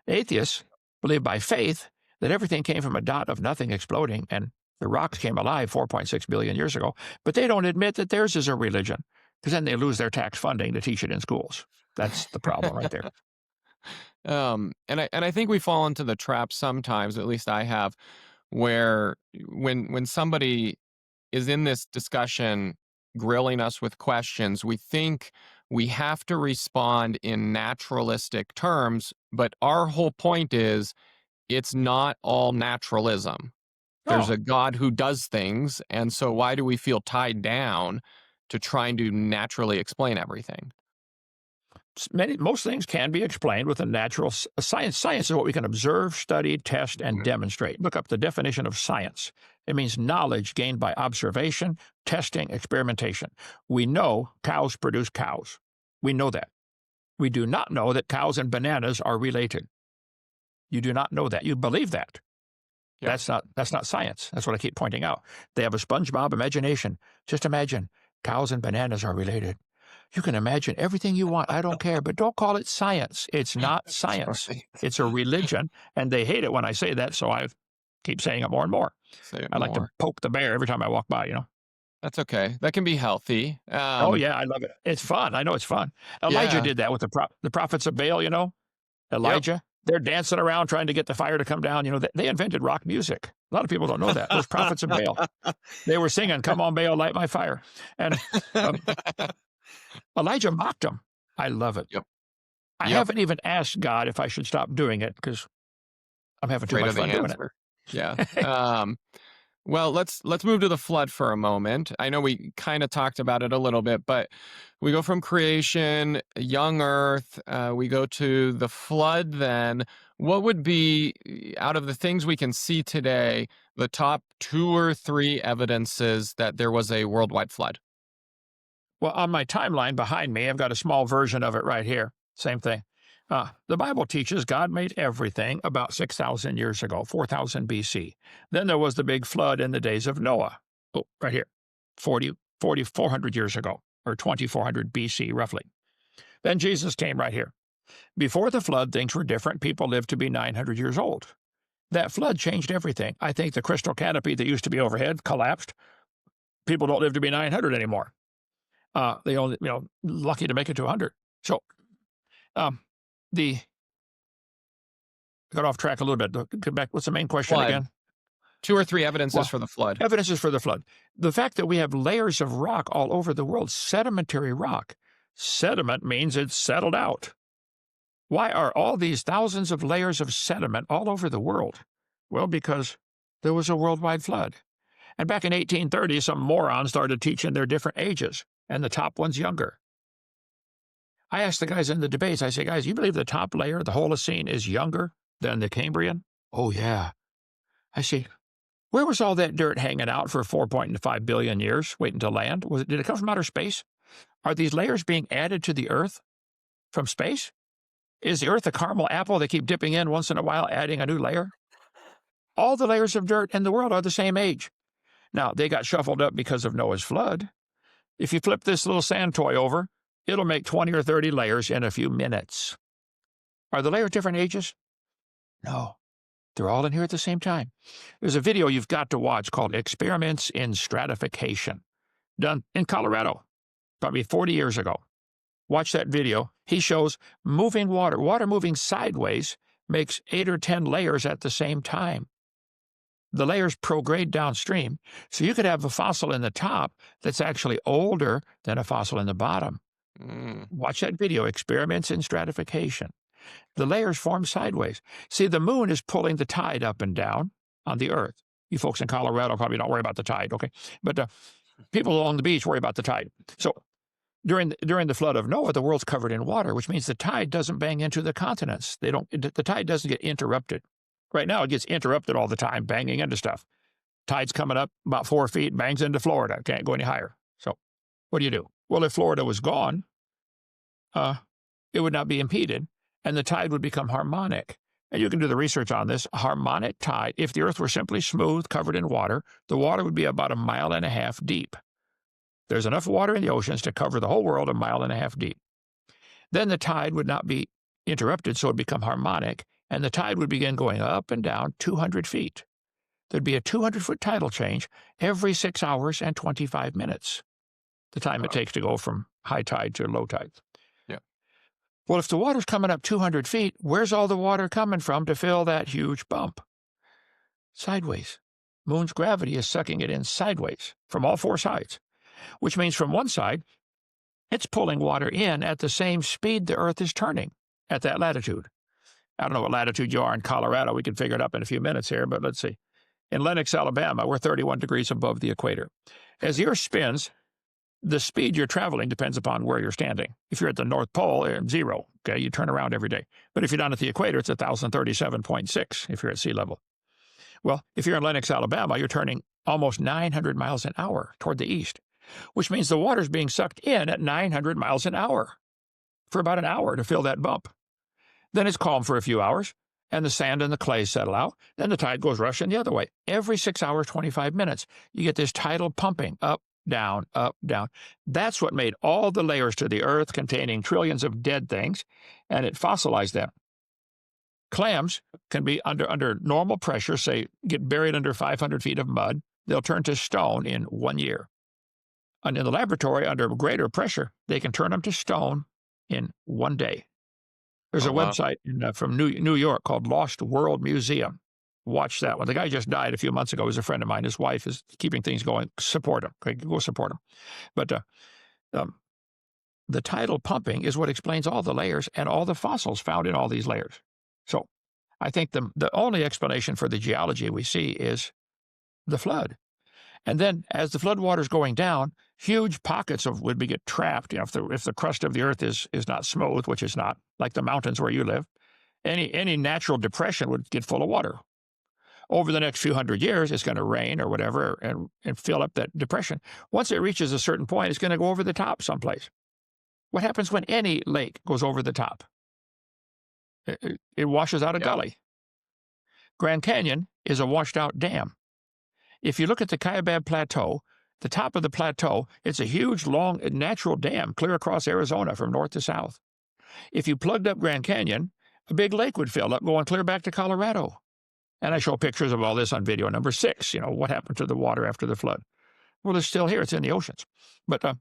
Atheists believe by faith that everything came from a dot of nothing exploding and the rocks came alive 4.6 billion years ago, but they don't admit that theirs is a religion because then they lose their tax funding to teach it in schools. That's the problem right there. And I think we fall into the trap sometimes, at least I have, where when somebody is in this discussion grilling us with questions, we think we have to respond in naturalistic terms, but our whole point is it's not all naturalism. There's a God who does things, and so why do we feel tied down to trying to naturally explain everything? Most things can be explained with a natural science. Science is what we can observe, study, test, and demonstrate. Look up the definition of science. It means knowledge gained by observation, testing, experimentation. We know cows produce cows. We know that. We do not know that cows and bananas are related. You do not know that. You believe that. Yeah. That's not science. That's what I keep pointing out. They have a SpongeBob imagination. Just imagine cows and bananas are related. You can imagine everything you want. I don't care, but don't call it science. It's not science. Right. It's a religion, and they hate it when I say that, so I keep saying it more and more. I like to poke the bear every time I walk by, That's okay. That can be healthy. Oh, yeah, I love it. It's fun. I know it's fun. Elijah did that with the prophets of Baal, Elijah. Yep. They're dancing around trying to get the fire to come down. They invented rock music. A lot of people don't know that. Those prophets of Baal. They were singing, "Come on, Baal, light my fire." And Elijah mocked them. I love it. Yep. I haven't even asked God if I should stop doing it because I'm having too much fun doing it. Yeah. Well, let's move to the flood for a moment. I know we kind of talked about it a little bit, but we go from creation, young earth, we go to the flood then. What would be, out of the things we can see today, the top 2 or 3 evidences that there was a worldwide flood? Well, on my timeline behind me, I've got a small version of it right here. Same thing. The Bible teaches God made everything about 6,000 years ago, 4,000 BC. Then there was the big flood in the days of Noah. Oh, right here, 4,400 years ago, or 2,400 BC, roughly. Then Jesus came right here. Before the flood, things were different. People lived to be 900 years old. That flood changed everything. I think the crystal canopy that used to be overhead collapsed. People don't live to be 900 anymore. They only, lucky to make it to 100. So um, the got off track a little bit. Get back. What's the main question Flood. again? 2 or 3 evidences Well, for the flood. evidences for the flood. The fact that we have layers of rock all over the world, sedimentary rock. Sediment means it's settled out. Why are all these thousands of layers of sediment all over the world? Well, because there was a worldwide flood. And back in 1830, some morons started teaching their different ages, and the top one's younger. I asked the guys in the debates, I say, guys, you believe the top layer, the Holocene, is younger than the Cambrian? Oh, yeah. I say, where was all that dirt hanging out for 4.5 billion years, waiting to land? Did it come from outer space? Are these layers being added to the Earth from space? Is the Earth a caramel apple they keep dipping in once in a while, adding a new layer? All the layers of dirt in the world are the same age. Now, they got shuffled up because of Noah's flood. If you flip this little sand toy over, it'll make 20 or 30 layers in a few minutes. Are the layers different ages? No. They're all in here at the same time. There's a video you've got to watch called Experiments in Stratification, done in Colorado, probably 40 years ago. Watch that video. He shows moving water moving sideways makes 8 or 10 layers at the same time. The layers prograde downstream, so you could have a fossil in the top that's actually older than a fossil in the bottom. Watch that video, Experiments in Stratification. The layers form sideways. See, the moon is pulling the tide up and down on the Earth. You folks in Colorado probably don't worry about the tide, okay? But people along the beach worry about the tide. So during the flood of Noah, the world's covered in water, which means the tide doesn't bang into the continents. The tide doesn't get interrupted. Right now, it gets interrupted all the time, banging into stuff. Tide's coming up about 4 feet, bangs into Florida. Can't go any higher. So what do? Well, if Florida was gone, it would not be impeded, and the tide would become harmonic. And you can do the research on this. Harmonic tide, if the Earth were simply smooth, covered in water, the water would be about 1.5 miles deep. There's enough water in the oceans to cover the whole world 1.5 miles deep. Then the tide would not be interrupted, so it would become harmonic, and the tide would begin going up and down 200 feet. There'd be a 200-foot tidal change every 6 hours and 25 minutes, the time it takes to go from high tide to low tide. Yeah. Well, if the water's coming up 200 feet, where's all the water coming from to fill that huge bump? Sideways. Moon's gravity is sucking it in sideways from all 4 sides, which means from one side, it's pulling water in at the same speed the Earth is turning at that latitude. I don't know what latitude you are in Colorado. We can figure it up in a few minutes here, but let's see. In Lenox, Alabama, we're 31 degrees above the equator. As the Earth spins, the speed you're traveling depends upon where you're standing. If you're at the North Pole, 0, okay, you turn around every day. But if you're down at the equator, it's 1,037.6 if you're at sea level. Well, if you're in Lenox, Alabama, you're turning almost 900 miles an hour toward the east, which means the water's being sucked in at 900 miles an hour for about an hour to fill that bump. Then it's calm for a few hours, and the sand and the clay settle out. Then the tide goes rushing the other way. Every 6 hours, 25 minutes, you get this tidal pumping up, down, up, down. That's what made all the layers to the Earth containing trillions of dead things, and it fossilized them. Clams can be under normal pressure, say, get buried under 500 feet of mud. They'll turn to stone in 1 year. And in the laboratory, under greater pressure, they can turn them to stone in 1 day. There's a website from New York called Lost World Museum. Watch that one. The guy just died a few months ago. He's a friend of mine. His wife is keeping things going. Support him. Okay, go support him. But the tidal pumping is what explains all the layers and all the fossils found in all these layers. So I think the only explanation for the geology we see is the flood. And then as the flood water is going down, huge pockets would get trapped. If the crust of the Earth is not smooth, which is not, like the mountains where you live, any natural depression would get full of water. Over the next few hundred years, it's going to rain or whatever and fill up that depression. Once it reaches a certain point, it's going to go over the top someplace. What happens when any lake goes over the top? It washes out a gully. Grand Canyon is a washed-out dam. If you look at the Kaibab Plateau, the top of the plateau, it's a huge, long, natural dam clear across Arizona from north to south. If you plugged up Grand Canyon, a big lake would fill up, going clear back to Colorado. And I show pictures of all this on video number 6, what happened to the water after the flood. Well, it's still here. It's in the oceans. But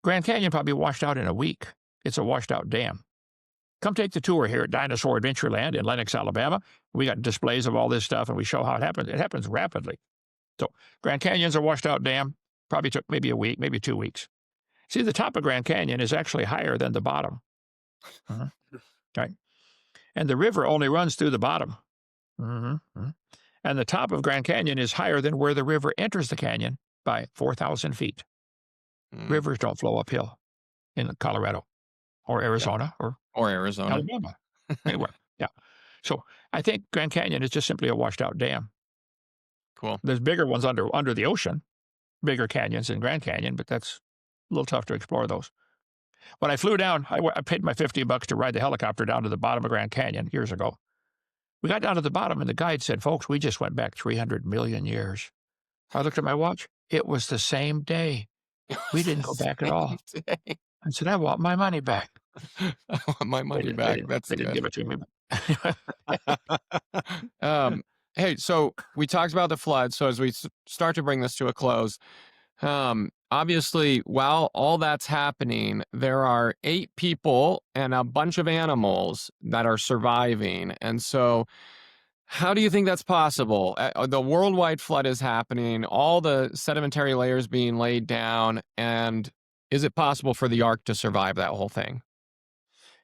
Grand Canyon probably washed out in a week. It's a washed out dam. Come take the tour here at Dinosaur Adventureland in Lenox, Alabama. We got displays of all this stuff, and we show how it happens. It happens rapidly. So Grand Canyon's a washed out dam. Probably took maybe a week, maybe 2 weeks. See, the top of Grand Canyon is actually higher than the bottom. Right? And the river only runs through the bottom. And the top of Grand Canyon is higher than where the river enters the canyon by 4,000 feet. Rivers don't flow uphill in Colorado or Arizona or Arizona. Alabama, anywhere. Yeah. So I think Grand Canyon is just simply a washed out dam. Cool. There's bigger ones under the ocean, bigger canyons than Grand Canyon, but that's a little tough to explore those. When I flew down, I paid my $50 to ride the helicopter down to the bottom of Grand Canyon years ago. We got down to the bottom, and the guide said, "Folks, we just went back 300 million years." I looked at my watch. It was the same day. We didn't go back at all. I said, "I want my money back." I want my money back. That's they didn't give it to me. Hey, so we talked about the flood. So as we start to bring this to a close, obviously, while all that's happening, there are 8 people and a bunch of animals that are surviving. And so how do you think that's possible? The worldwide flood is happening, all the sedimentary layers being laid down, and is it possible for the Ark to survive that whole thing?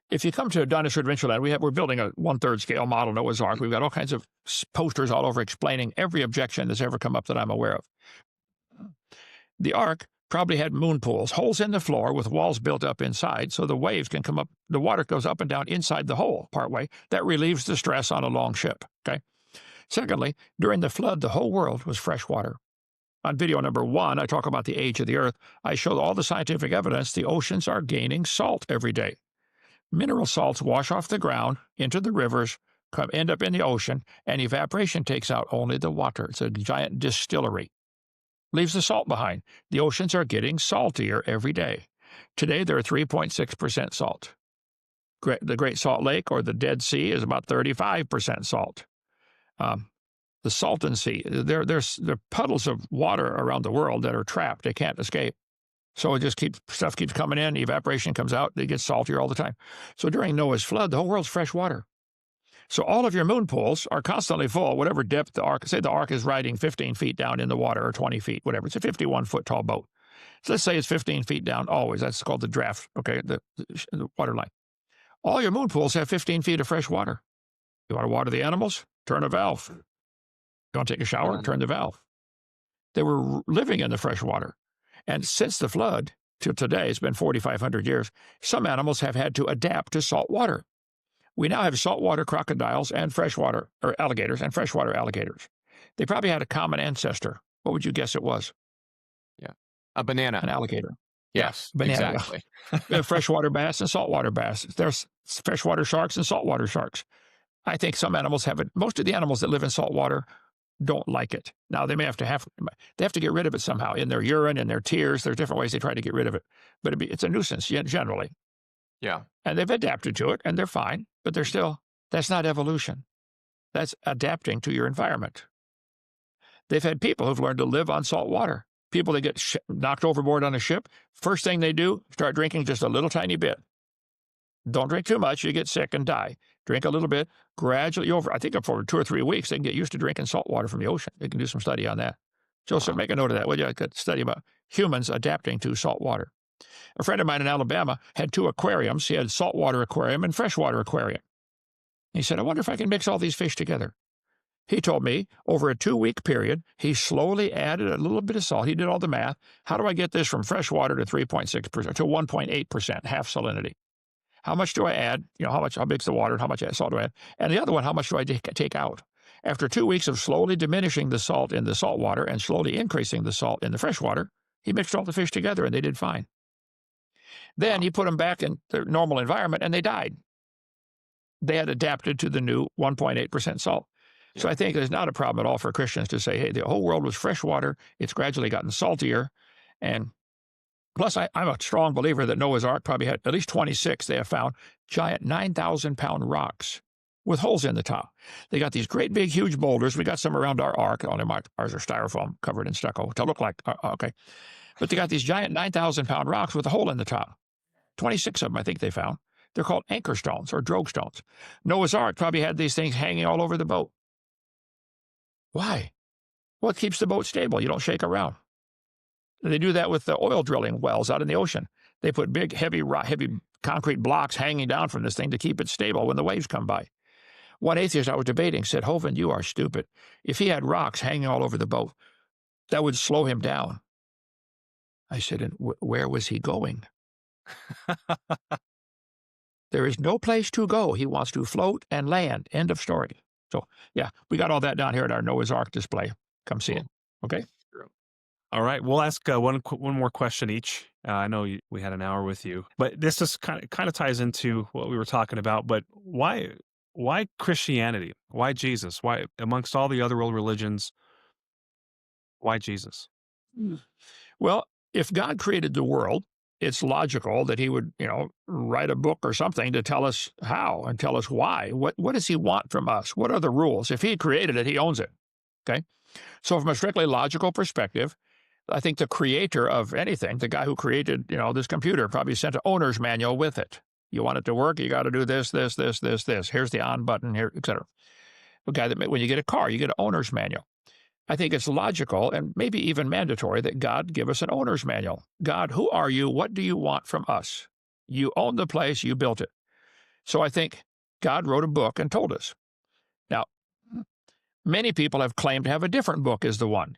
If you come to Dinosaur Adventureland, we're building a 1/3 scale model Noah's Ark. We've got all kinds of posters all over explaining every objection that's ever come up that I'm aware of. The Ark probably had moon pools, holes in the floor with walls built up inside, so the waves can come up. The water goes up and down inside the hole partway. That relieves the stress on a long ship. Okay. Secondly, during the flood, the whole world was fresh water. On video number 1, I talk about the age of the Earth. I show all the scientific evidence the oceans are gaining salt every day. Mineral salts wash off the ground into the rivers, end up in the ocean, and evaporation takes out only the water. It's a giant distillery. Leaves the salt behind. The oceans are getting saltier every day. Today, they're 3.6% salt. The Great Salt Lake or the Dead Sea is about 35% salt. The Salton Sea, there are puddles of water around the world that are trapped. They can't escape. So it just stuff keeps coming in, evaporation comes out, they get saltier all the time. So during Noah's flood, the whole world's fresh water. So all of your moon pools are constantly full, whatever depth the Ark, say the Ark is riding 15 feet down in the water or 20 feet, whatever. It's a 51-foot tall boat. So let's say it's 15 feet down always. That's called the draft, okay, the water line. All your moon pools have 15 feet of fresh water. You want to water the animals? Turn a valve. You want to take a shower? Turn the valve. They were living in the fresh water. And since the flood till today, it's been 4,500 years, some animals have had to adapt to salt water. We now have saltwater crocodiles and freshwater or alligators and freshwater alligators. They probably had a common ancestor. What would you guess it was? Yeah, a banana. An alligator. Yes, banana. Exactly. We have freshwater bass and saltwater bass. There's freshwater sharks and saltwater sharks. I think some animals have it. Most of the animals that live in saltwater don't like it. Now, they have to get rid of it somehow in their urine, in their tears. There's different ways they try to get rid of it. But it's a nuisance generally. Yeah. And they've adapted to it, and they're fine. But that's not evolution. That's adapting to your environment. They've had people who've learned to live on salt water. People that get knocked overboard on a ship, first thing they do, start drinking just a little tiny bit. Don't drink too much, you get sick and die. Drink a little bit, gradually I think for 2 or 3 weeks, they can get used to drinking salt water from the ocean. They can do some study on that. Joseph, make a note of that, would you? I could study about humans adapting to salt water. A friend of mine in Alabama had 2 aquariums. He had a saltwater aquarium and freshwater aquarium. He said, I wonder if I can mix all these fish together. He told me over a 2-week period, he slowly added a little bit of salt. He did all the math. How do I get this from freshwater to 3.6% to 1.8%, half salinity? How much do I add? How big's the water and how much salt do I add? And the other one, how much do I take out? After 2 weeks of slowly diminishing the salt in the salt water and slowly increasing the salt in the fresh water, he mixed all the fish together and they did fine. Then he put them back in their normal environment and they died. They had adapted to the new 1.8% salt. So I think there's not a problem at all for Christians to say, hey, the whole world was fresh water. It's gradually gotten saltier. And plus, I'm a strong believer that Noah's Ark probably had at least 26. They have found giant 9,000-pound rocks with holes in the top. They got these great big huge boulders. We got some around our Ark. Only ours are styrofoam covered in stucco to look like, okay. But they got these giant 9,000-pound rocks with a hole in the top. 26 of them, I think they found. They're called anchor stones or drogue stones. Noah's Ark probably had these things hanging all over the boat. Why? Well, it keeps the boat stable. You don't shake around. They do that with the oil drilling wells out in the ocean. They put big, heavy concrete blocks hanging down from this thing to keep it stable when the waves come by. One atheist I was debating said, Hovind, you are stupid. If he had rocks hanging all over the boat, that would slow him down. I said, and where was he going? There is no place to go. He wants to float and land. End of story. So, yeah, we got all that down here at our Noah's Ark display. Come see it. Okay? All right, we'll ask one more question each. I know we had an hour with you, but this is kind of ties into what we were talking about. But why Christianity? Why Jesus? Why, amongst all the other world religions, why Jesus? Well, if God created the world, it's logical that he would, write a book or something to tell us how and tell us why. What does he want from us? What are the rules? If he created it, he owns it. Okay? So from a strictly logical perspective, I think the creator of anything, the guy who created, this computer, probably sent an owner's manual with it. You want it to work, you got to do this, this, this, this, this. Here's the on button, here, etc. The guy that when you get a car, you get an owner's manual. I think it's logical and maybe even mandatory that God give us an owner's manual. God, who are you? What do you want from us? You own the place, you built it. So I think God wrote a book and told us. Now, many people have claimed to have a different book as the one.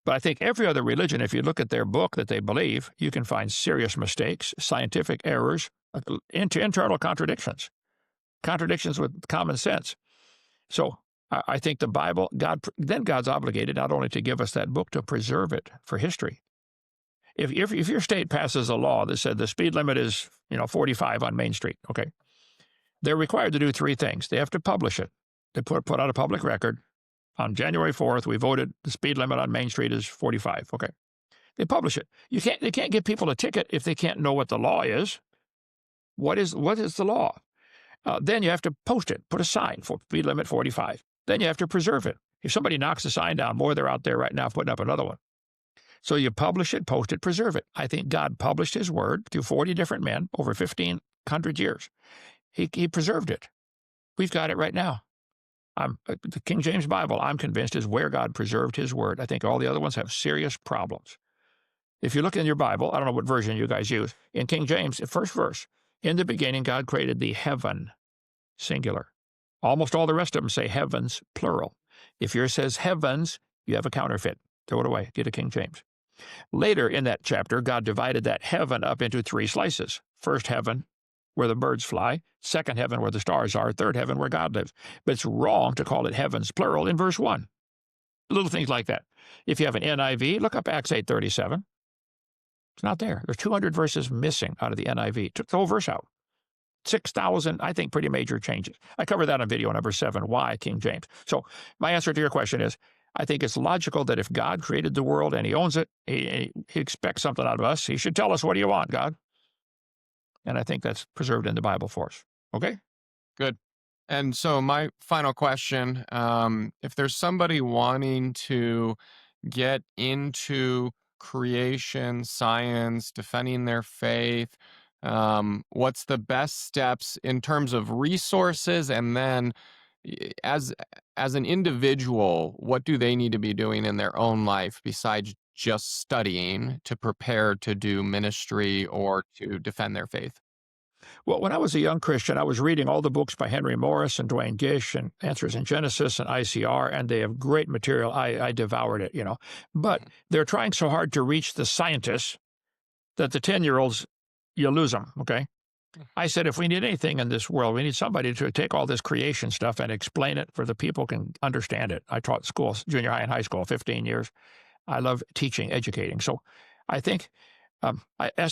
But I think every other religion, if you look at their book that they believe, you can find serious mistakes, scientific errors, internal contradictions with common sense. So I think the Bible, God's obligated not only to give us that book, to preserve it for history. If your state passes a law that said the speed limit is 45 on Main Street, okay, they're required to do three things. They have to publish it. They put out a public record. On January 4th, we voted the speed limit on Main Street is 45. Okay. They publish it. They can't give people a ticket if they can't know what the law is. What is the law? Then you have to post it, put a sign for speed limit 45. Then you have to preserve it. If somebody knocks the sign down, boy, they're out there right now putting up another one. So you publish it, post it, preserve it. I think God published his word through 40 different men over 1,500 years. He preserved it. We've got it right now. The King James Bible, I'm convinced, is where God preserved his word. I think all the other ones have serious problems. If you look in your Bible, I don't know what version you guys use, in King James, the first verse, in the beginning, God created the heaven, singular. Almost all the rest of them say heavens, plural. If yours says heavens, you have a counterfeit. Throw it away. Get a King James. Later in that chapter, God divided that heaven up into three slices. First heaven, where the birds fly, second heaven where the stars are, third heaven where God lives. But it's wrong to call it heavens, plural, in verse 1. Little things like that. If you have an NIV, look up Acts 8:37. It's not there. There's 200 verses missing out of the NIV. Took the whole verse out. 6,000, I think, pretty major changes. I covered that on video number 7, Why King James. So my answer to your question is, I think it's logical that if God created the world and he owns it, he expects something out of us. He should tell us, what do you want, God? And I think that's preserved in the Bible for us. Okay? Good. And so my final question, if there's somebody wanting to get into creation, science, defending their faith, what's the best steps in terms of resources? And then as an individual, what do they need to be doing in their own life besides just studying to prepare to do ministry or to defend their faith? Well, when I was a young Christian, I was reading all the books by Henry Morris and Dwayne Gish and Answers in Genesis and ICR, and they have great material. I devoured it, But they're trying so hard to reach the scientists that the 10-year-olds, you lose them, okay? I said, if we need anything in this world, we need somebody to take all this creation stuff and explain it for the people can understand it. I taught schools, junior high and high school, 15 years. I love teaching, educating. So I think, a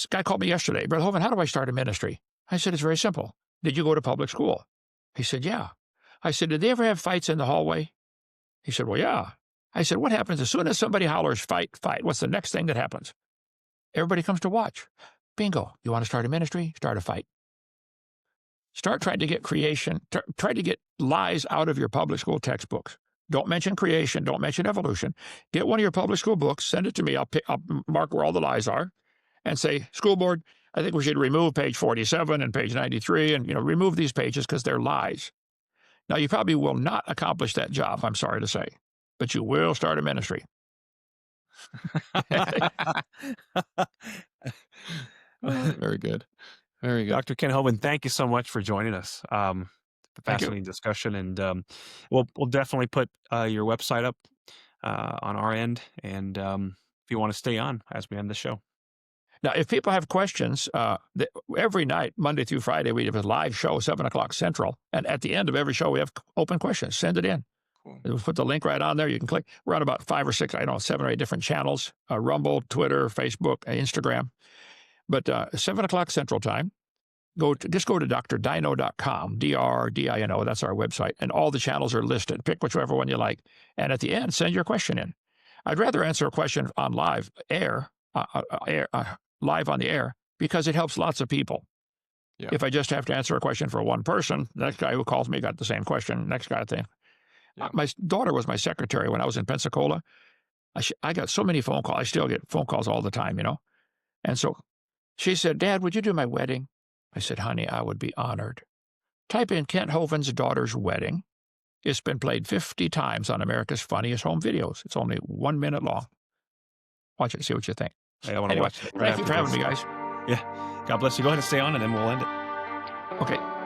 guy called me yesterday, Brother Hovind, how do I start a ministry? I said, it's very simple. Did you go to public school? He said, yeah. I said, did they ever have fights in the hallway? He said, well, yeah. I said, what happens as soon as somebody hollers, fight, fight? What's the next thing that happens? Everybody comes to watch. Bingo. You want to start a ministry? Start a fight. Start trying to get creation. Try to get lies out of your public school textbooks. Don't mention creation. Don't mention evolution. Get one of your public school books, send it to me. I'll mark where all the lies are and say, school board, I think we should remove page 47 and page 93 and, remove these pages because they're lies. Now, you probably will not accomplish that job, I'm sorry to say, but you will start a ministry. Very good. Very good. Dr. Ken Hovind, thank you so much for joining us. Fascinating discussion, and we'll definitely put your website up on our end, and if you want to stay on as we end the show. Now, if people have questions, every night, Monday through Friday, we have a live show, 7 o'clock Central, and at the end of every show, we have open questions. Send it in. Cool. We'll put the link right on there. You can click. We're on about 5 or 6, 7 or 8 different channels, Rumble, Twitter, Facebook, Instagram. But 7 o'clock Central Time, just go to drdino.com, DRDINO, that's our website, and all the channels are listed. Pick whichever one you like. And at the end, send your question in. I'd rather answer a question on live on the air, because it helps lots of people. Yeah. If I just have to answer a question for one person, the next guy who calls me got the same question. Next guy thing. Yeah. My daughter was my secretary when I was in Pensacola. I got so many phone calls. I still get phone calls all the time, And so she said, Dad, would you do my wedding? I said, honey, I would be honored. Type in Kent Hovind's daughter's wedding. It's been played 50 times on America's Funniest Home Videos. It's only 1 minute long. Watch it, see what you think. Hey, I want to watch it. Thank you for having me, guys. Yeah. God bless you. Go ahead and stay on, and then we'll end it. Okay.